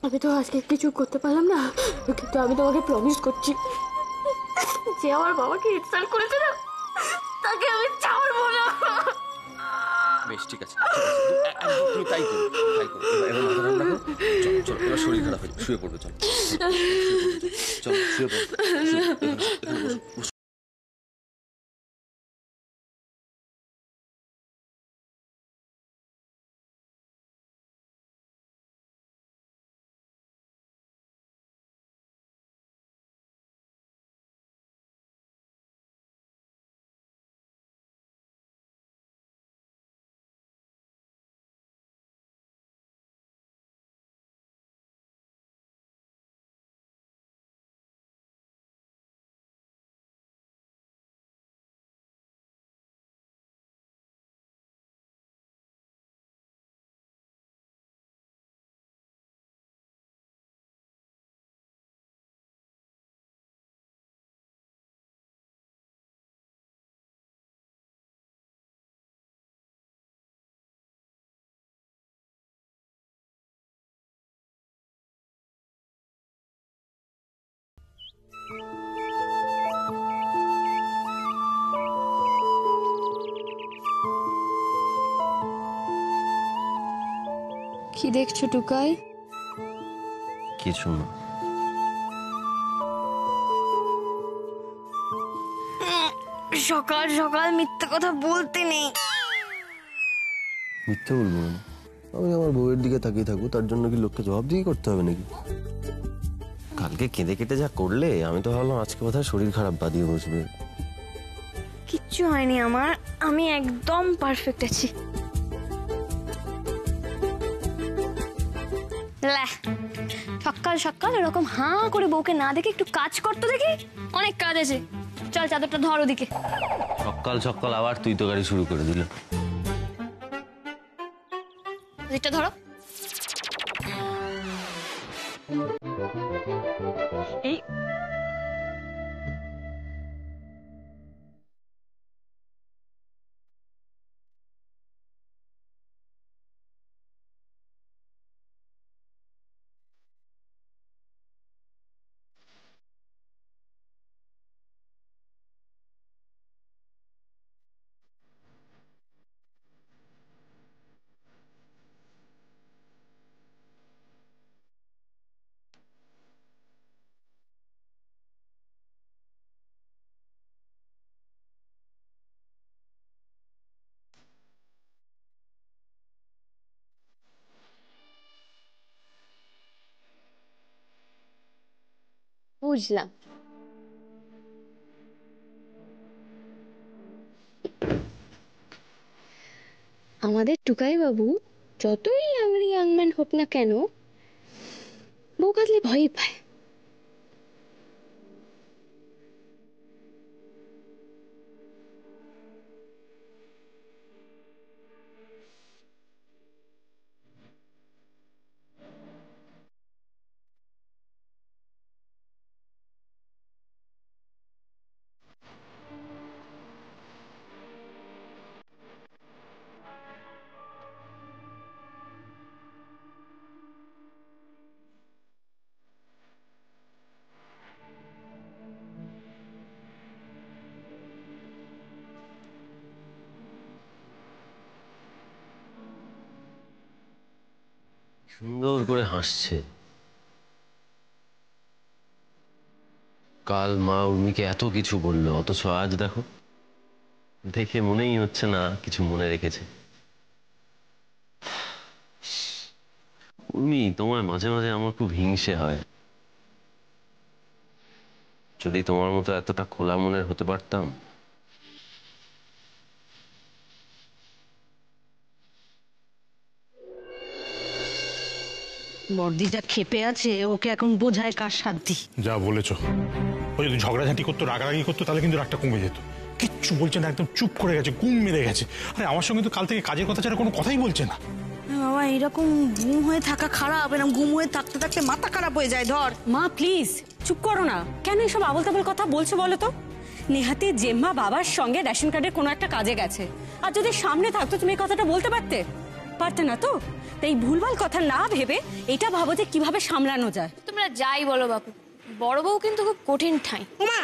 আমি তো আজকে কিছু করতে পারলাম না, কিন্তু আমি তোমাকে প্রমিস করছি যে আমার বাবাকে ইনসাল্ট করেছে না তাকে আমি ছাড়বো না। বেশ ঠিক আছে, তুমি তাই করো, তাই করো। এবার মাথা ঠান্ডা করো। চলো চলো, এবার শরীর খারাপ হয়ে শুয়ে পড়বে। চলো চলো শুয়ে পড়বে। এখানে বসো। কি দেখছো টুকাই? কিছু না। সকাল সকাল মিথ্যে কথা বলতে নেই। মিথ্যে বলবো না, আমি আমার বউয়ের দিকে তাকিয়ে থাকবো, তার জন্য কি লোককে জবাবদিহি করতে হবে নাকি? কালকে কেঁদে কেটে যা করলে, আমি তো ভাবলাম আজকে বোধহয় শরীর খারাপ বাদিয়ে বসবে। কিচ্ছু হয়নি আমার, আমি একদম পারফেক্ট আছি। সকাল সকাল এরকম হাঁ করে বউকে না দেখে একটু কাজ করতে দেখি, অনেক কাজ আছে। চল চাদরটা ধর ওদিকে। সকাল সকাল আবার তুই তো গাড়ি শুরু করে দিল। ওদিকটা ধরো। এই বুঝলাম। আমাদের টুকাই বাবু যতই ইয়াংম্যান হোক না কেন, বউ কাঁদলে ভয়ই পায়। সুন্দর করে হাসছে। কাল মা উর্মিকে এত কিছু বললো, অথচ আজ দেখো, দেখে মনেই হচ্ছে না কিছু মনে রেখেছে। উর্মি, তোমার মাঝে মাঝে আমার খুব হিংসে হয়। যদি তোমার মতো এতটা খোলা মনের হতে পারতাম। বর্দিটা ক্ষেপে আছে, ওকে এখন বোঝায় কার সাধ্যি। যা বলেছ, ও যদি ঝগড়াঝাটি করতো, রাগারাগি করতো, তাহলে কিন্তু রাগটা কমে যেত। কিচ্ছু বলছে না, একদম চুপ করে গেছে, গুম মেরে গেছে। আরে আমার সঙ্গে তো কাল থেকে কাজের কথা ছাড়া কোনো কথাই বলছে না। বাবা, এরকম গুম হয়ে থাকা খারাপ, এরকম গুম হয়ে থাকতে থাকতে মাথা খারাপ হয়ে যায়। ধর মা প্লিজ চুপ করো না, কেন এসব আবল তাবল কথা বলছো বলো তো? নেহাতি জেম্মা বাবার সঙ্গে রেশন কার্ডের কোনো একটা কাজে গেছে, আর যদি সামনে থাকতো তুমি এই কথাটা বলতে পারতে। পারতে না তো? তাই ভুলভাল কথা না ভেবে এটা ভাবো যে কিভাবে সামলানো যায়। তোমরা যাই বলো বাপু, বড় বউ কিন্তু খুব কঠিন ঠাঁই। ওমা,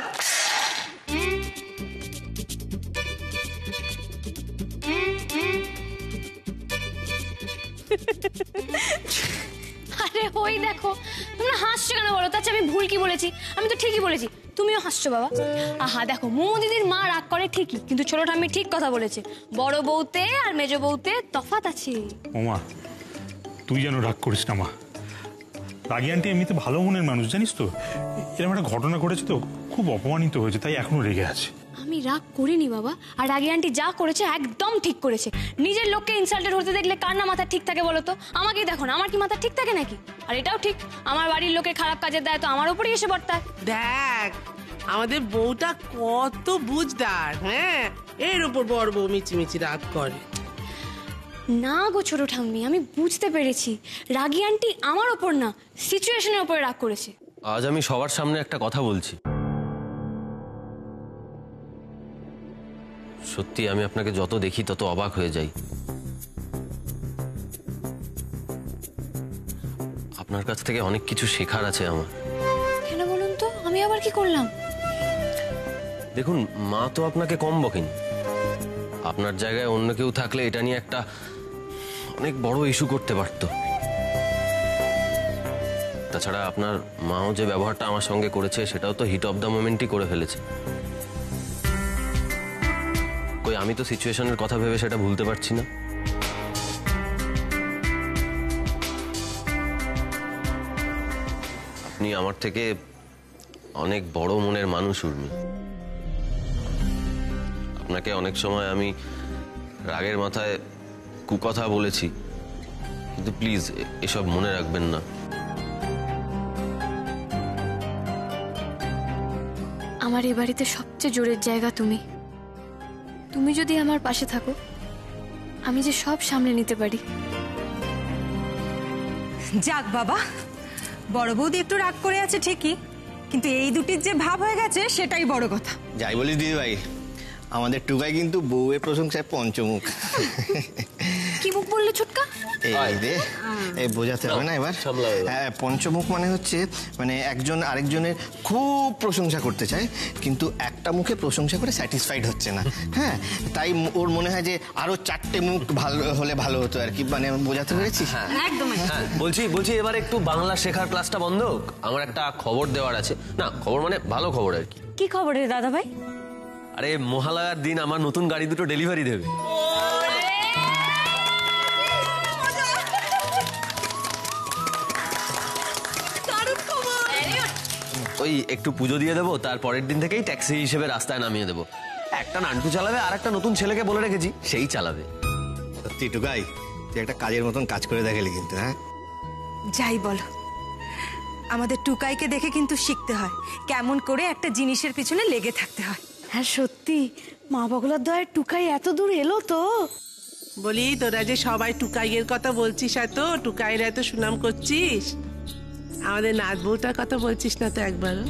আরে ওই দেখো, তোমরা হাসছো কেন বলো? তাছাড়া আমি ভুল কি বলেছি? আমি তো ঠিকই বলেছি, তুমিও হাসছো বাবা। আহা দেখো, মোমো দিদির মা রাগ করে ঠিকই, কিন্তু ছোট ঠাম্মি ঠিক কথা বলেছে, বড় বউতে আর মেজো বউতে তফাৎ আছে। ওমা, তুই যেন রাগ করিস না মা। রাগি আন্টি এমনিতে ভালো মনের মানুষ, জানিস তো। এরকম একটা ঘটনা ঘটেছে তো, খুব অপমানিত হয়েছে, তাই এখনো রেগে আছে। আমি রাগ করিনি বাবা, আর রাগি আন্টি যা করেছে একদম ঠিক করেছে। নিজের লোককে ইনসাল্টেড হতে দেখলে কার না মাথা ঠিক থাকে বলো তো? আমাকেই দেখো না, আমার কি মাথা ঠিক থাকে নাকি? আর এটাও ঠিক, আমার বাড়ির লোকের খারাপ কাজের দায় তো আমার উপরই এসে বর্তায়। দেখ আমাদের বউটা কত বুঝদার, হ্যাঁ, এর উপর বড় বউ মিচিমিচি রাগ করে। না গো ছোট ঠাম্মি, আমি বুঝতে পেরেছি রাগি আন্টি আমার ওপর না, সিচুয়েশনের উপরে রাগ করেছে। আজ আমি সবার সামনে একটা কথা বলছি। সত্যি আমি আপনাকে যত দেখি তত অবাক হয়ে যাই। আপনার কাছ থেকে অনেক কিছু শেখার আছে আমার। কেন বলুন তো, আমি আবার কি করলাম? দেখুন, মা তো আপনাকে কম বকেনি। আপনার জায়গায় অন্য কেউ থাকলে এটা নিয়ে একটা অনেক বড় ইস্যু করতে পারতো। তাছাড়া আপনার মাও যে ব্যবহারটা আমার সঙ্গে করেছে সেটাও তো হিট অফ দ্য মোমেন্টই করে ফেলেছে। কই, আমি তো সিচুয়েশনের কথা ভেবে সেটা ভুলতে পারছি না। আপনি আমার থেকে অনেক বড় মনের মানুষ উর্মি। আপনাকে অনেক সময় আমি রাগের মাথায় কুকথা বলেছি, কিন্তু প্লিজ এসব মনে রাখবেন না। আমার এই বাড়িতে সবচেয়ে জোরের জায়গা তুমি। তুমি যদি আমার পাশে থাকো, আমি যে সব সামলে নিতে পারি। যাক বাবা, বড় বৌদি একটু রাগ করে আছে ঠিকই, কিন্তু এই দুটির যে ভাব হয়ে গেছে সেটাই বড় কথা। যাই বলিস দিদি ভাই, আমাদের টুকাই কিন্তু বউয়ের প্রশংসায় পঞ্চমুখ। কি মুখ বললে ছুটকা? এই রে, এই বোঝাতে হবে না এবার। হ্যাঁ, পঞ্চমুখ মানে হচ্ছে মানে একজন আরেকজনের খুব প্রশংসা করতে চায়, কিন্তু একটা মুখে প্রশংসা করে স্যাটিসফাইড হচ্ছে না। হ্যাঁ, তাই ওর মনে হয় যে আরো 4টে মুখ ভালো হলে ভালো হতো আর কি। মানে বোঝাতে পেরেছি? একদম হ্যাঁ, বলছি এবার একটু বাংলা শেখার ক্লাসটা বন্ধ হোক। আমার একটা খবর দেওয়ার আছে। না, খবর মানে ভালো খবর আর কি। কি খবর রে দাদা ভাই? আরে, মহালয়ার দিন আমার নতুন গাড়ি দুটো ডেলিভারি দেবে। ওই একটু পুজো দিয়ে দেবো, তার পরের দিন থেকেই ট্যাক্সি হিসেবে রাস্তায় নামিয়ে দেবো। একটা নান্টু চালাবে আর একটা নতুন ছেলেকে বলে রেখেছি, সেই চালাবে। সত্যি টুকাই, তুই একটা কাজের মতন কাজ করে দেখালি কিন্তু। হ্যাঁ, যাই বলো, আমাদের টুকাইকে দেখে কিন্তু শিখতে হয় কেমন করে একটা জিনিসের পিছনে লেগে থাকতে হয়। হ্যাঁ সত্যি, মা বগলার দয়ায় টুকাই এত দূর এলো তো। বলি, তোরা যে সবাই টুকাইয়ের কথা বলছিস, এত টুকাইয়ের এত সুনাম করছিস, আমাদের নাচ বউটার কথা বলছিস না তো একবারও?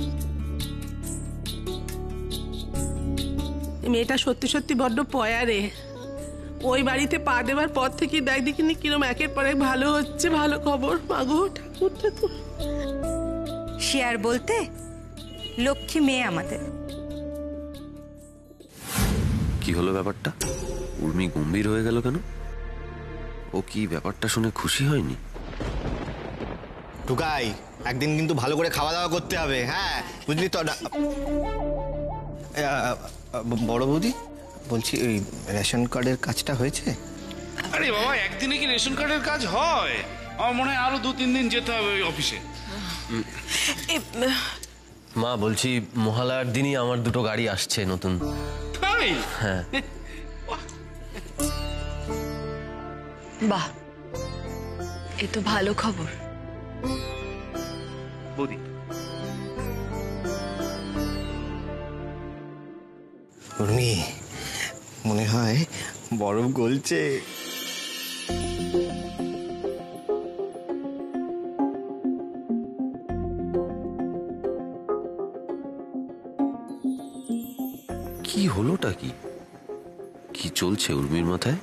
মেয়েটা সত্যি সত্যি বড্ড পয়া রে। ওই বাড়িতে পা দেওয়ার পর থেকে দেখ দেখিনি কিরম একের পর এক ভালো হচ্ছে, ভালো খবর। মাগো ঠাকুর ঠাকুর। সে আর বলতে, লক্ষ্মী মেয়ে আমাদের। কি হলো ব্যাপারটা? উর্মি গম্ভীর হয়ে গেল কেন? ও কি ব্যাপারটা শুনে খুশি হয়নি? টুকাই, একদিন কিন্তু ভালো করে খাওয়া দাওয়া করতে হবে। হ্যাঁ, বুঝলি তো। বড় বৌদি বলছি, ওই রেশন কার্ডের কাজটা হয়েছে? আরে বাবা, একদিনে কি রেশন কার্ডের কাজ হয়? আমার মনে হয় আরো 2-3 দিন যেতে হবে ওই অফিসে। মা, বলছি মহালয়ার দিনই আমার দুটো গাড়ি আসছে নতুন। তাই? হ্যাঁ। বাহ, এ তো ভালো খবর। বৌদি, উর্মি, মনে হয় বরফ গলছে। কি হলোটা কি? কি চলছে উর্মির মাথায়?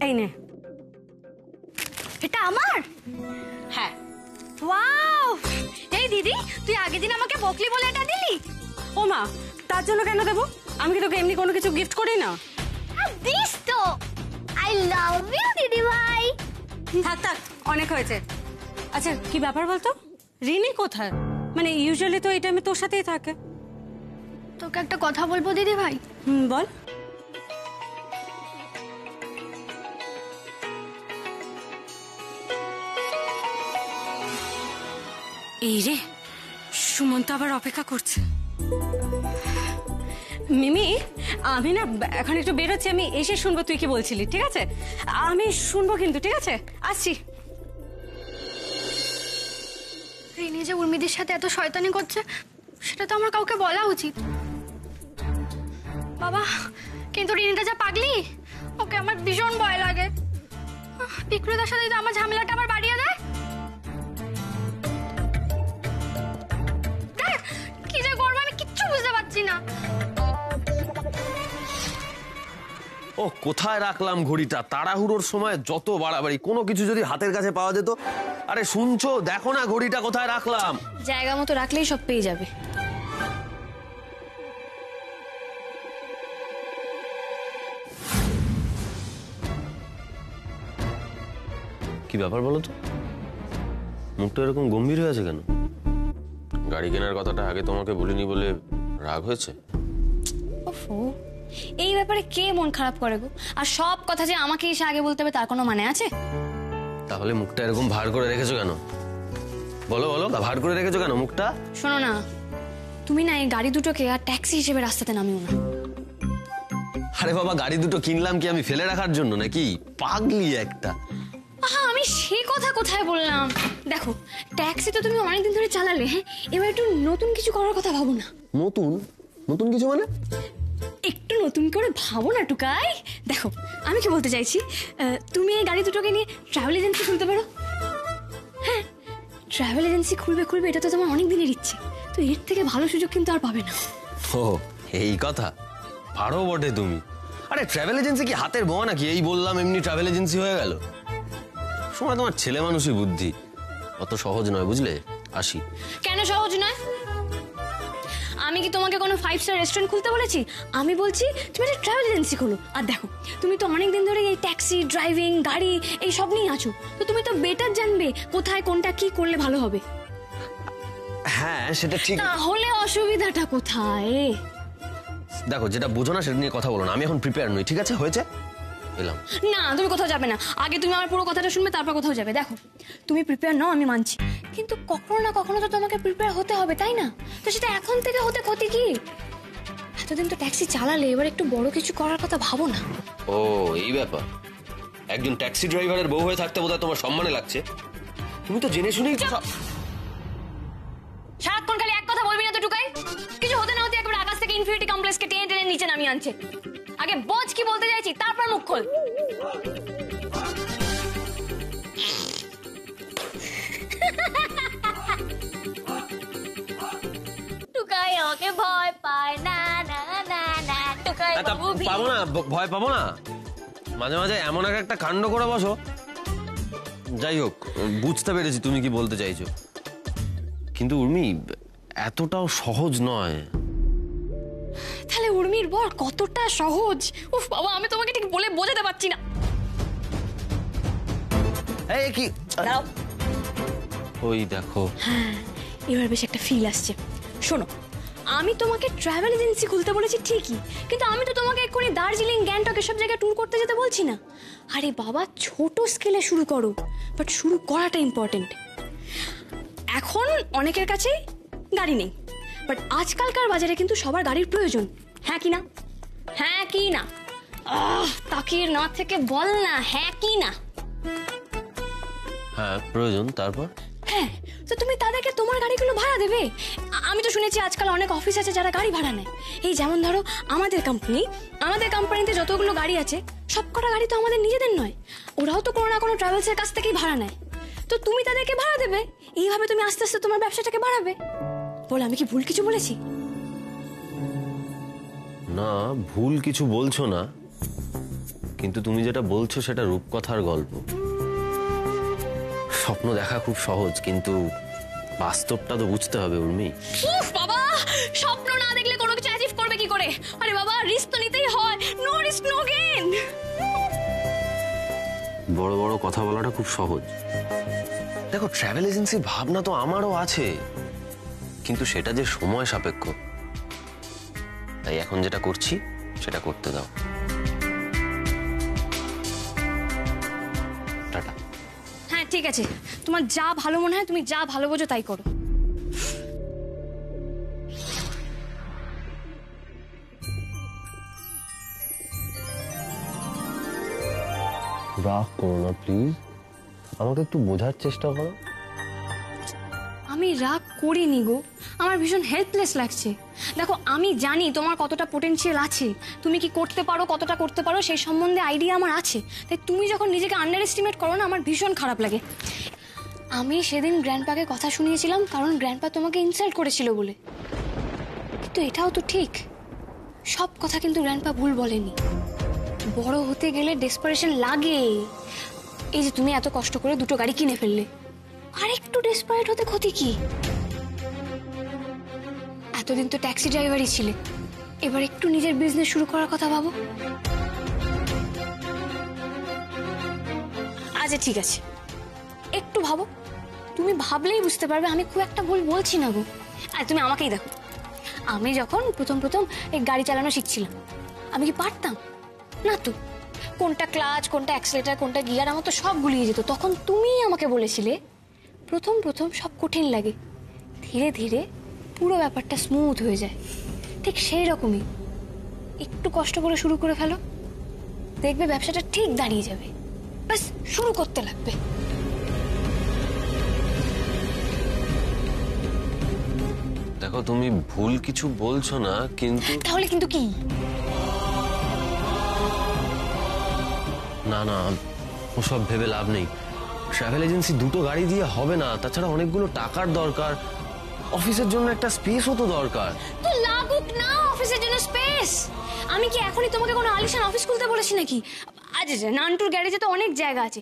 এই নে। এটা আমার? হ্যাঁ। ওয়াও, এই দিদি তুই আগের দিন আমাকে বকলি বলে এটা দিলি? ও মা, তার জন্য কেন দেবো? আমি কি তোকে এমনি কোনো কিছু গিফট করি না? দিস তো। আই লাভ ইউ দিদি ভাই। থাক থাক, অনেক হয়েছে। আচ্ছা কি ব্যাপার বলতো, রিনি কোথায়? মানে ইউজুয়ালি তো এই টাইমে তোর সাথেই থাকে। তোকে একটা কথা বলবো দিদি ভাই। বল। এই রে, সুমন্ত আবার অপেক্ষা করছে। মিমি, আমি না এখন একটু বেরোচ্ছি, আমি এসে শুনবো তুই কি বলছিলি, ঠিক আছে? আমি শুনবো কিন্তু, ঠিক আছে? আসছি। রিনি যে উর্মিদের সাথে এত শয়তানি করছে সেটা তো আমার কাউকে বলা উচিত। বাবা, কিন্তু রিনিটা যা পাগলি, ওকে আমার ভীষণ ভয় লাগে। বিক্রতার সাথে তো আমার ঝামেলাটা আবার বাড়িয়ে দেয়। কি যে করবো আমি কিচ্ছু বুঝতে পারছি না। ও কোথায় রাখলাম ঘড়িটা? তাড়াহুড়োর সময় যত বাড়াবাড়ি, কোনো কিছু যদি হাতের কাছে পাওয়া যেত। আরে শুনছো, দেখো না ঘড়িটা কোথায় রাখলাম। জায়গা মতো রাখলেই সব পেয়ে যাবে। কি ব্যাপার বলো তো, মুখটা এরকম গম্ভীর হয়ে আছে কেন? গাড়ি কেনার কথাটা আগে তোমাকে বলিনি বলে রাগ হয়েছে? ওফো, এই ব্যাপারে কে মন খারাপ করে গো? আর সব কথা যে আমাকে এসে আগে বলতে হবে তার কোনো মানে আছে? তাহলে মুখটা এরকম ভার করে রেখেছো কেন? বলো বলো, ভার করে রেখেছো কেন মুখটা? শোনো না, তুমি না এই গাড়ি দুটোকে আর ট্যাক্সি হিসেবে রাস্তাতে নামিও না। আরে বাবা, গাড়ি দুটো কিনলাম কি আমি ফেলে রাখার জন্য নাকি? পাগলি একটা। আমি সে কথা কোথায় বললাম? দেখো, ট্যাক্সি তো তুমি অনেকদিন ধরে চালালে, হ্যাঁ, এবার একটু নতুন কিছু করার কথা ভাবো না। নতুন? নতুন কিছু মানে? একটু নতুন করে ভাবো না টুকাই। দেখো, আমি কি বলতে চাইছি, তুমি এই গাড়ি দুটোকে নিয়ে ট্রাভেল এজেন্সি খুলতে পারো। হ্যাঁ, ট্রাভেল এজেন্সি খুলবে এটা তো তোমার অনেক দিনের ইচ্ছে। তো এর থেকে ভালো সুযোগ কিন্তু আর পাবে না। ও এই কথা, পারো বটে তুমি। আরে ট্রাভেল এজেন্সি কি হাতের বোয়া নাকি? এই বললাম এমনি ট্রাভেল এজেন্সি হয়ে গেল। সময় তোমার ছেলে মানুষই বুদ্ধি, অত সহজ নয় বুঝলে। আসি। কেন সহজ নয়? আমি কি তোমাকে কোনো 5 স্টার রেস্টুরেন্ট খুলতে বলেছি? আমি বলছি তুমি একটা ট্রাভেল এজেন্সি খোলো। আর দেখো, তুমি তো অনেক দিন ধরে এই ট্যাক্সি ড্রাইভিং গাড়ি এই সব নিয়ে আছো, তো তুমি তো বেটার জানবে কোথায় কোনটা কি করলে ভালো হবে। হ্যাঁ সেটা ঠিক, তাহলে অসুবিধাটা কোথায়? দেখো যেটা বোঝো না সেটা নিয়ে কথা বলো না। আমি এখন প্রিপেয়ার নই, ঠিক আছে? হয়েছে, এলাম। না, তুমি কোথাও যাবে না। আগে তুমি আমার পুরো কথাটা শুনবে, তারপর কোথাও যাবে। দেখো, তুমি প্রিপেয়ার নাও, আমি মানছি, কিন্তু কখনো না কখনো তো তোমাকে প্রিপেয়ার হতে হবে, তাই না? তো সেটা এখন থেকে হতে ক্ষতি কি? এতদিন তো ট্যাক্সি চালালে, এবার একটু বড় কিছু করার কথা ভাবো না। ও এই ব্যাপার। একজন ট্যাক্সি ড্রাইভারের বউ হয়ে থাকতে বোধহয় তোমার সম্মানে লাগছে। তুমি তো জেনে শুনেই সারাক্ষণ খালি এক কথা বলবি না তো টুকাই। কিছু হতে না হতে একবার আকাশ থেকে ইনফিনিটি কমপ্লেক্সকে টেনে টেনে নিচে নামিয়ে আনছে। আগে বোঝ কি বলতে চাইছি, তারপর মুখ খোল। টুকাই ওকে ভয় পায় না না না না। টুকাই বাবু পাবো না, ভয় পাবো না। মাঝে মাঝে এমন একটা কাণ্ড করে বসো। যাই হোক, বুঝতে পেরেছি তুমি কি বলতে চাইছো, কিন্তু উর্মি এতটাও সহজ নয়। তাহলে উর্মির বর কতটা সহজ? উফ বাবা, আমি তোমাকে ঠিক বলে বোঝাতে পারছি না। এই কি ওই দেখো, হ্যাঁ, এবার বেশ একটা ফিল আসছে। শোনো, আমি তোমাকে ট্রাভেল এজেন্সি খুলতে বলেছি ঠিকই, কিন্তু আমি তো তোমাকে এক্ষুনি দার্জিলিং গ্যাংটক এসব জায়গায় ট্যুর করতে যেতে বলছি না। আরে বাবা, ছোট স্কেলে শুরু করো, বাট শুরু করাটা ইম্পর্টেন্ট। এখন অনেকের কাছেই গাড়ি নেই, বাট আজকালকার বাজারে কিন্তু সবার গাড়ির প্রয়োজন। হ্যাঁ কি না? হ্যাঁ কি না? তাকিয়ে না থেকে বল না, হ্যাঁ কি না? হ্যাঁ প্রয়োজন। তারপর? হ্যাঁ, তো তুমি তাদেরকে তোমার গাড়িগুলো ভাড়া দেবে। আমি তো শুনেছি আজকাল অনেক অফিস আছে যারা গাড়ি ভাড়া নেয়। এই যেমন ধরো আমাদের কোম্পানিতে যতগুলো গাড়ি আছে সবকটা গাড়ি তো আমাদের নিজেদের নয়, ওরাও তো কোনো না কোনো ট্রাভেলসের কাছ থেকেই ভাড়া নেয়। তো তুমি তাদেরকে ভাড়া দেবে, এইভাবে তুমি আস্তে আস্তে তোমার ব্যবসাটাকে বাড়াবে। বল, আমি কি ভুল কিছু বলেছি? না, ভুল কিছু বলছো না, কিন্তু তুমি যেটা বলছো সেটা রূপকথার গল্প। স্বপ্ন দেখা খুব সহজ, কিন্তু বাস্তবটা তো বুঝতে হবে উর্মি। উফ বাবা, স্বপ্ন না দেখলে কোনো কিছু অ্যাচিভ করবে কি করে? আরে বাবা, রিস্ক তো নিতেই হয়। No risk no gain. বড় বড় কথা বলাটা খুব সহজ। দেখো, ট্রাভেল এজেন্সির ভাবনা তো আমারও আছে, কিন্তু সেটা যে সময় সাপেক্ষ। তাই এখন যেটা করছি সেটা করতে দাও। টাটা। হ্যাঁ ঠিক আছে, তোমার যা ভালো মনে হয়, তুমি যা ভালো বোঝো তাই করো। রাগ করো না প্লিজ, আমাকে একটু বোঝার চেষ্টা করো। আমি রাগ করিনি গো, আমার ভীষণ হেল্পলেস লাগছে। দেখো, আমি জানি তোমার কতটা পোটেনশিয়াল আছে, তুমি কি করতে পারো, কতটা করতে পারো সেই সম্বন্ধে আইডিয়া আমার আছে। তাই তুমি যখন নিজেকে আন্ডার এস্টিমেট করো না, আমার ভীষণ খারাপ লাগে। আমি সেদিন গ্র্যান্ডপাকে কথা শুনিয়েছিলাম কারণ গ্র্যান্ডপা তোমাকে ইনসাল্ট করেছিল বলে, কিন্তু এটাও তো ঠিক। সব কথা কিন্তু গ্র্যান্ডপা ভুল বলেনি। বড় হতে গেলে ডেসপারেশন লাগে। এই যে তুমি এত কষ্ট করে দুটো গাড়ি কিনে ফেললে, আর একটু ডেসপারেট হতে ক্ষতি কি? এতদিন তো ট্যাক্সি ড্রাইভারই ছিলে, এবার একটু নিজের বিজনেস শুরু করার কথা ভাবো। আচ্ছা ঠিক আছে, একটু ভাবো। তুমি ভাবলেই বুঝতে পারবে আমি খুব একটা ভুল বলছি না গো। আর তুমি আমাকেই দেখো, আমি যখন প্রথম এই গাড়ি চালানো শিখছিলাম, আমি কি পারতাম? না তো। কোনটা ক্লাচ, কোনটা অ্যাক্সিলারেটর, কোনটা গিয়ার, আমার তো সব গুলিয়ে যেত। তখন তুমি আমাকে বলেছিলে প্রথম সব কঠিন লাগে, ধীরে ধীরে পুরো ব্যাপারটা স্মুথ হয়ে যায়। ঠিক সেই রকমই একটু কষ্ট করে শুরু করে ফেলো, দেখবে ব্যবসাটা ঠিক দাঁড়িয়ে যাবে। ব্যাস শুরু করতে লাগবে। দেখো, তুমি ভুল কিছু বলছো না, কিন্তু তাহলে কিন্তু কি? না না, ওসব ভেবে লাভ নেই। ট্রাভেল এজেন্সি দুটো গাড়ি দিয়ে হবে না, তাছাড়া অনেকগুলো টাকার দরকার, অফিসের জন্য একটা স্পেসও তো দরকার। তো লাগুক না অফিসের জন্য স্পেস। আমি কি এখনই তোমাকে কোনো আলিশান অফিস খুলতে বলেছি নাকি? আচ্ছা, নান্টুর গ্যারেজে তো অনেক জায়গা আছে।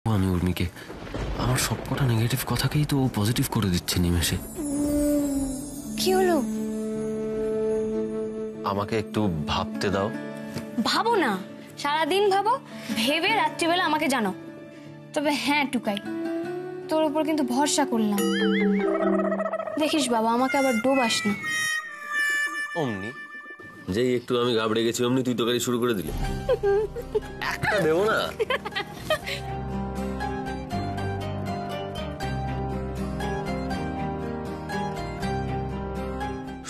আমি উর্মিকে আমার সবকটা নেগেটিভ কথাকেই তো পজিটিভ করে দিচ্ছে নিমেষে। কি হলো? আমাকে একটু ভাবতে দাও। ভাবো না, সারাদিন ভাবো, ভেবে রাত্রিবেলা আমাকে জানো। তবে হ্যাঁ টুকাই, তোর উপর কিন্তু ভরসা করলাম। দেখিস বাবা, আমাকে আবার ডোবাস না। অমনি যেই একটু আমি ঘাবড়ে গেছি, অমনি তুই তো গাড়ি শুরু করে দিলে। একটা দেবো না?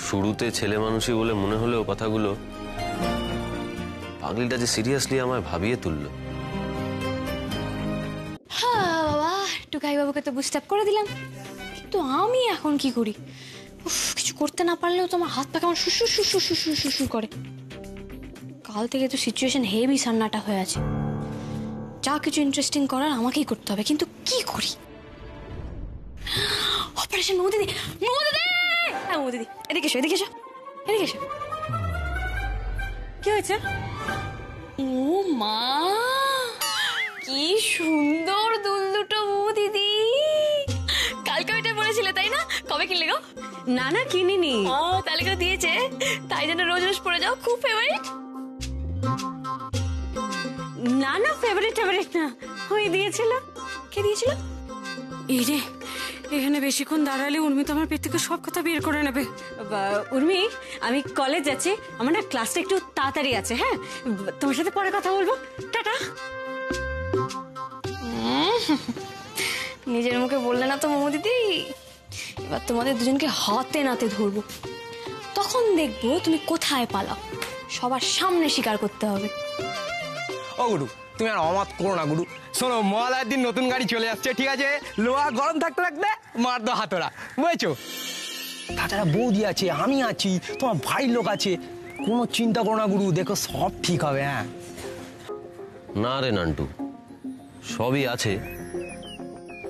শুরুতে ছেলে মানুষই বলে মনে হলেও কথাগুলো পাগলিটা যে সিরিয়াসলি আমায় ভাবিয়ে তুললো। হ্যাঁ বাবা, টুকাই বাবুকে তো বুস্টাপ করে দিলাম, কিন্তু আমি এখন কি করি? কিছু করতে না পারলেও তো আমার হাত পা কেমন শুশু শুশু শুশু শুশু করে। কাল থেকে তো সিচুয়েশন হেভি সান্নাটা হয়ে আছে। যা কিছু ইন্টারেস্টিং করার আমাকেই করতে হবে, কিন্তু কি করি? অপারেশন মৌদিদি, মৌদিদি, হ্যাঁ মৌদিদি, এদিকে এসো, এদিকে এসো, এদিকে এসো। কি হয়েছে? ও মা, কি সুন্দর দুল দুটো মৌদিদি। কালকে ওইটা পড়েছিলে তাই না? কবে কিনলে গো? না না, কিনিনি। তাহলে কেউ দিয়েছে, তাই জন্য রোজ রোজ পরে যাও? খুব ফেভারিট? না না, ফেভারিট না, ওই দিয়েছিল। কে দিয়েছিল? এই রে, এখানে বেশিক্ষণ দাঁড়ালে উর্মি তো আমার পেট থেকে সব কথা বের করে নেবে। উর্মি, আমি কলেজ যাচ্ছি, আমার না ক্লাসটা একটু তাড়াতাড়ি আছে। হ্যাঁ, তোমার সাথে পরে কথা বলবো। টাটা। নিজের মুখে বললে না তো মোমো দিদি, এবার তোমাদের দুজনকে হাতে নাতে ধরবো, তখন দেখবো তুমি কোথায় পালাও। সবার সামনে স্বীকার করতে হবে। ও গুরু, তুমি আর অমাত করো না গুরু। শোনো, মহালয়ার দিন নতুন গাড়ি চলে আসছে, ঠিক আছে? লোহা গরম থাকতে থাকতে মার দো হাতড়া, বুঝেছো? তাছাড়া বৌদি আছে, আমি আছি, তোমার ভাই লোক আছে, কোনো চিন্তা করো না গুরু, দেখো সব ঠিক হবে। হ্যাঁ না রে নান্টু, সবই আছে,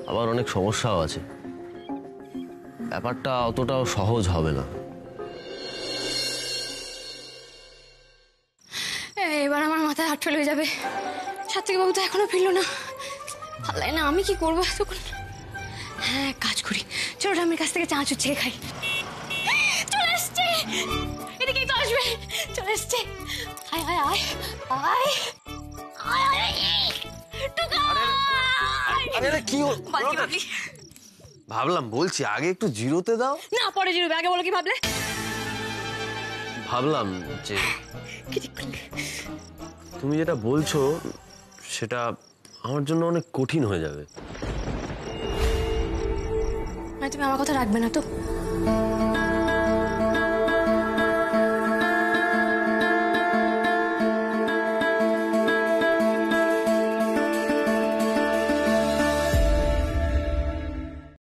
আবার অনেক সমস্যাও আছে। ব্যাপারটা অতটাও সহজ হবে না। এবার আমার মাথায় হাত ফেলে যাবে। সাত্বিক বাবু তো এখনো ফিরলো না, ভালো না। আমি কি করবো তখন? হ্যাঁ, কাজ করি, চলো আমি কাছ থেকে চাঁচুর চেয়ে খাই। চলে এসছে, এদিকেই তো আসবে। চলে এসছে, আয় আয় আয় আয় আয় আয়। কি ভাবলাম, বলছি আগে একটু জিরোতে দাও না, পরে জিরোবে, আগে বলো কি ভাবলে? ভাবলাম যে তুমি যেটা বলছো সেটা আমার জন্য অনেক কঠিন হয়ে যাবে। তুমি আমার কথা রাখবে না তো?